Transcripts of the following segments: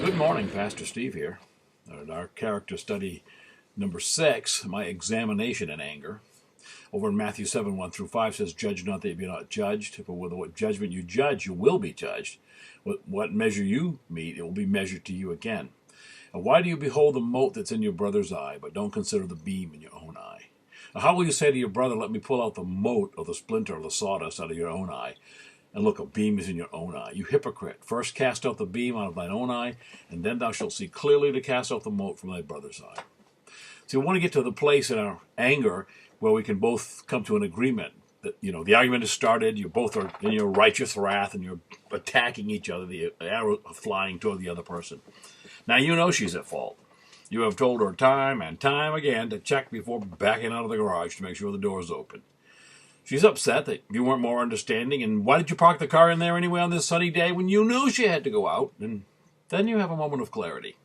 Good morning, Pastor Steve here. Our character study number 6, my examination in anger. Over in Matthew 7, 1 through 5 says, "Judge not that you be not judged, for with what judgment you judge, you will be judged. With what measure you meet, it will be measured to you again. And why do you behold the mote that's in your brother's eye, but don't consider the beam in your own eye? Or how will you say to your brother, let me pull out the mote or the splinter or the sawdust out of your own eye? And look, a beam is in your own eye. You hypocrite, first cast out the beam out of thine own eye, and then thou shalt see clearly to cast out the mote from thy brother's eye." So we want to get to the place in our anger where we can both come to an agreement. That, the argument has started, you both are in your righteous wrath, and you're attacking each other, the arrow flying toward the other person. Now you know she's at fault. You have told her time and time again to check before backing out of the garage to make sure the door is open. She's upset that you weren't more understanding, and why did you park the car in there anyway on this sunny day when you knew she had to go out? And then you have a moment of clarity.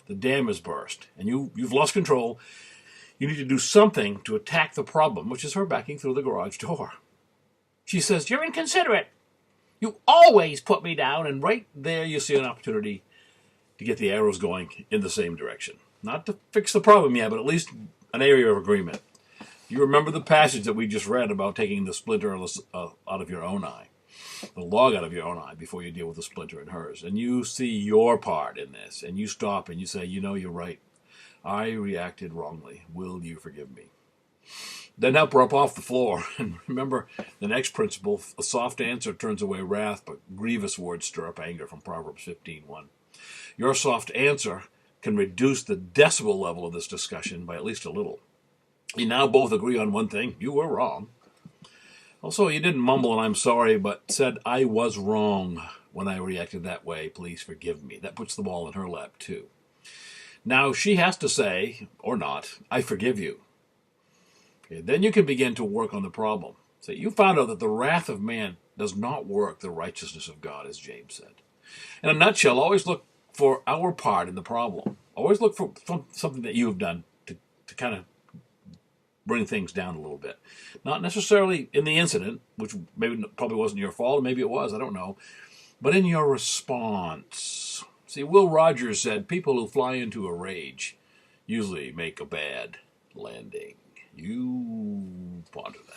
The dam has burst, and you've lost control. You need to do something to attack the problem, which is her backing through the garage door. She says, "You're inconsiderate. You always put me down," and right there you see an opportunity to get the arrows going in the same direction. Not to fix the problem yet, but at least an area of agreement. You remember the passage that we just read about taking the splinter out of your own eye, the log out of your own eye before you deal with the splinter in hers. And you see your part in this, and you stop and you say, you're right. I reacted wrongly. Will you forgive me? Then help her up off the floor. And remember the next principle, a soft answer turns away wrath, but grievous words stir up anger, from Proverbs 15:1. Your soft answer can reduce the decibel level of this discussion by at least a little. You now both agree on one thing: you were wrong. Also, you didn't mumble and "I'm sorry," but said, "I was wrong when I reacted that way. Please forgive me." That puts the ball in her lap, too. Now she has to say, or not, "I forgive you." Okay, then you can begin to work on the problem. So you found out that the wrath of man does not work the righteousness of God, as James said. In a nutshell, always look for our part in the problem. Always look for something that you have done to kind of bring things down a little bit. Not necessarily in the incident, which probably wasn't your fault, or maybe it was, I don't know, but in your response. See, Will Rogers said, people who fly into a rage usually make a bad landing. You ponder that.